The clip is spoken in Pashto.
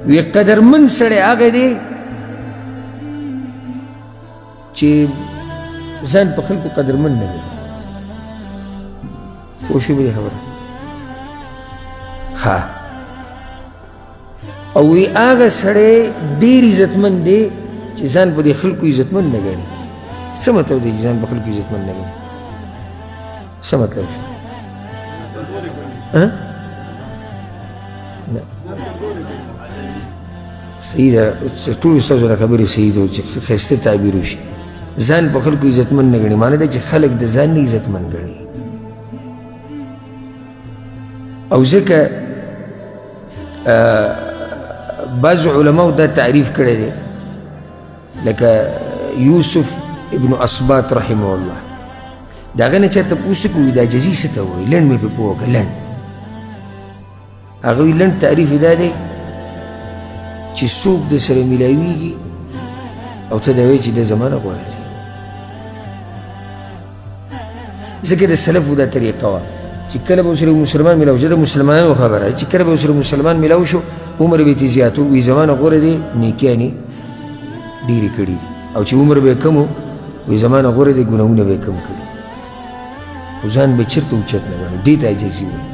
وی قدرمند سړی هغه دی چې ځان په خلکو قدرمند نه ګڼي. پوه شوې په دې خبره؟ ها، او وی هغه سړی ډېر عزتمند دی چې ځان په دې خلکو عزتمند نه ګڼي. څه مطلب دی چې ځان په خلکو عزتمند نه ګڼي؟ څه مطلب شو؟ نه صحیح ده، ټولو ستاسو دا خبرې صحیح ده چې ښایسته تعبیر وشي. ځان په خلکو عزتمند نه ګڼي معنی ده چې خلک د ځان نه عزتمند ګڼي. او ځکه بعض علماو دا تعریف کړی دی لکه یوسف ابن اسباط رحمه الله، د هغه نه چا تپوس وکړو دا جزي څه ته وایي؟ لنډ مې پرې پوه وکړه، لنډ. هغه وایي لنډ تعریف یې دا دی چې څوک د سره میلاویږي او ته دا وایي چې د زمانه غوره دی. ځکه د سلفو دا طریقه وه چې کله به ورسره مسلمان میلاو شو، د مسلمانانو خبره چې کله به ورسره مسلمان میلاو شو عمر به یې ترې زیات و، وایي زمانه غوره دی، نیکیانې ډېرې کړي دي، او چې عمر به یې کم و وایي زمانه غوره دی، ګناهونه به یې کم کړي، خو ځان به چېرته اوچت نه ګڼي. دې ته عاجزي وایي.